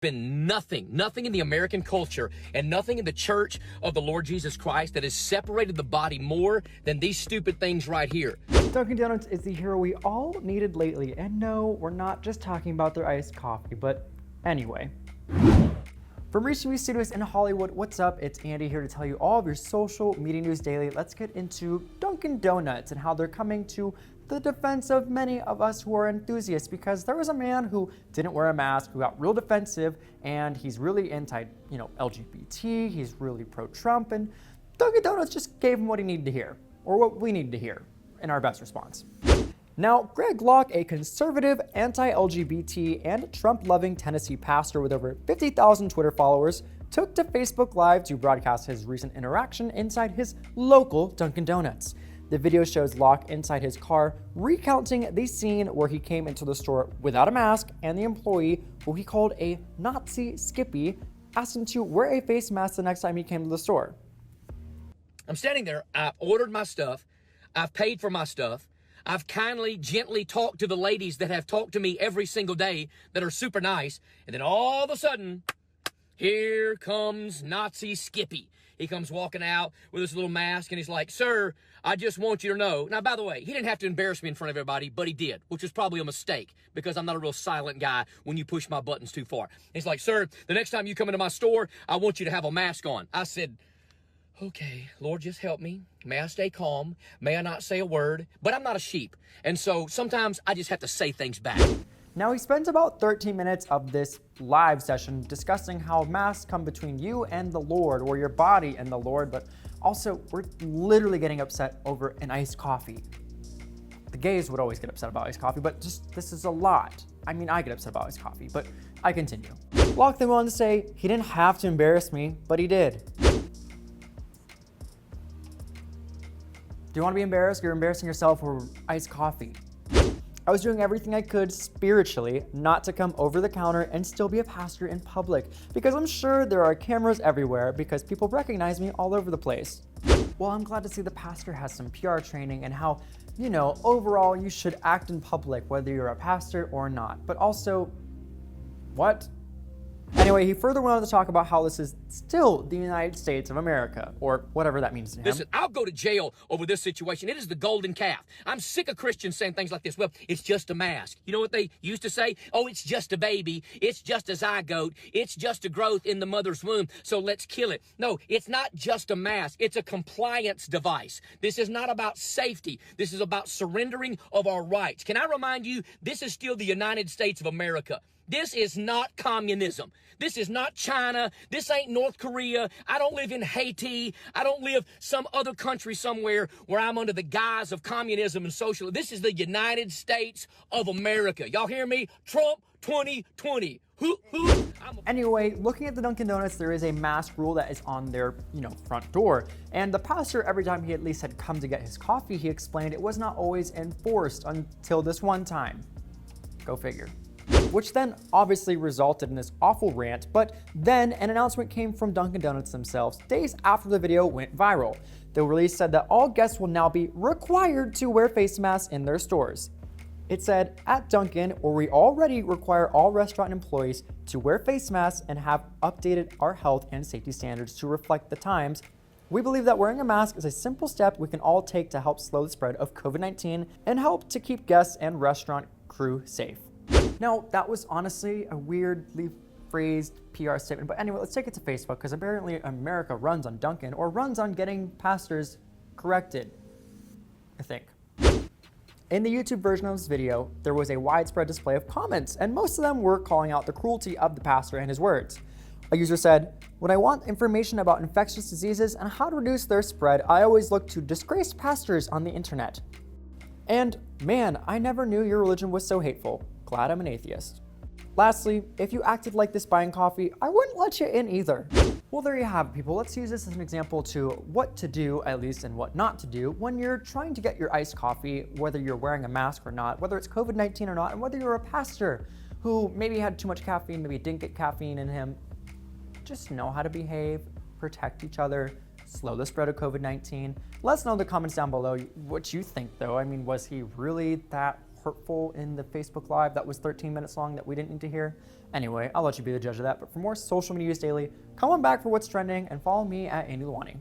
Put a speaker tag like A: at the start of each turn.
A: been nothing in the American culture and nothing in the church of the Lord Jesus Christ that has separated the body more than these stupid things right here.
B: Dunkin' Donuts is the hero we all needed lately, and no, we're not just talking about their iced coffee, but anyway. From Reach TV Studios in Hollywood, what's up? It's Andy here to tell you all of your social media news daily. Let's get into Dunkin' Donuts and how they're coming to the defense of many of us who are enthusiasts, because there was a man who didn't wear a mask who got real defensive, and he's really anti, LGBT, he's really pro-Trump, and Dunkin' Donuts just gave him what he needed to hear, or what we needed to hear in our best response. Now, Greg Locke, a conservative, anti-LGBT, and Trump-loving Tennessee pastor with over 50,000 Twitter followers, took to Facebook Live to broadcast his recent interaction inside his local Dunkin' Donuts. The video shows Locke inside his car recounting the scene where he came into the store without a mask, and the employee, who he called a Nazi Skippy, asked him to wear a face mask the next time he came to the store.
A: I'm standing there, I've ordered my stuff, I've paid for my stuff, I've kindly, gently talked to the ladies that have talked to me every single day that are super nice, and then all of a sudden, here comes Nazi Skippy. He comes walking out with his little mask, and he's like, "Sir, I just want you to know." Now, by the way, he didn't have to embarrass me in front of everybody, but he did, which was probably a mistake because I'm not a real silent guy when you push my buttons too far. He's like, "Sir, the next time you come into my store, I want you to have a mask on." I said, "Okay, Lord, just help me. May I stay calm? May I not say a word?" But I'm not a sheep, and so sometimes I just have to say things back.
B: Now, he spends about 13 minutes of this live session discussing how masks come between you and the Lord, or your body and the Lord, but also we're literally getting upset over an iced coffee. The gays would always get upset about iced coffee, but just this is a lot. I mean, I get upset about iced coffee, but I continue. Locke then went on to say he didn't have to embarrass me, but he did. Do you want to be embarrassed? You're embarrassing yourself over iced coffee. I was doing everything I could spiritually not to come over the counter and still be a pastor in public, because I'm sure there are cameras everywhere because people recognize me all over the place. Well, I'm glad to see the pastor has some PR training and how, overall you should act in public whether you're a pastor or not. But also, what? Anyway, he further went on to talk about how this is still the United States of America, or whatever that means to him.
A: Listen, I'll go to jail over this situation. It is the golden calf. I'm sick of Christians saying things like this. Well, it's just a mask. You know what they used to say? Oh, it's just a baby. It's just a zygote. It's just a growth in the mother's womb, so let's kill it. No, it's not just a mask. It's a compliance device. This is not about safety. This is about surrendering of our rights. Can I remind you, this is still the United States of America. This is not communism. This is not China. This ain't North Korea. I don't live in Haiti. I don't live some other country somewhere where I'm under the guise of communism and socialism. This is the United States of America. Y'all hear me? Trump 2020.
B: Anyway, looking at the Dunkin' Donuts, there is a mask rule that is on their, front door. And the pastor, every time he at least had come to get his coffee, he explained it was not always enforced until this one time. Go figure. Which then obviously resulted in this awful rant, but then an announcement came from Dunkin' Donuts themselves days after the video went viral. The release said that all guests will now be required to wear face masks in their stores. It said, "At Dunkin', where we already require all restaurant employees to wear face masks and have updated our health and safety standards to reflect the times, we believe that wearing a mask is a simple step we can all take to help slow the spread of COVID-19 and help to keep guests and restaurant crew safe." Now, that was honestly a weirdly phrased PR statement, but anyway, let's take it to Facebook, because apparently America runs on Dunkin', or runs on getting pastors corrected, I think. In the YouTube version of this video, there was a widespread display of comments, and most of them were calling out the cruelty of the pastor and his words. A user said, "When I want information about infectious diseases and how to reduce their spread, I always look to disgraced pastors on the internet." And, "Man, I never knew your religion was so hateful. Glad I'm an atheist." Lastly, if you acted like this buying coffee, I wouldn't let you in either. Well, there you have it, people. Let's use this as an example to what to do, at least, and what not to do when you're trying to get your iced coffee, whether you're wearing a mask or not, whether it's COVID-19 or not, and whether you're a pastor who maybe had too much caffeine, maybe didn't get caffeine in him. Just know how to behave, protect each other, slow the spread of COVID-19. Let us know in the comments down below what you think, though. I mean, was he really that hurtful in the Facebook Live that was 13 minutes long that we didn't need to hear? Anyway, I'll let you be the judge of that. But for more social media news daily, come on back for what's trending and follow me at Andy Lalwani.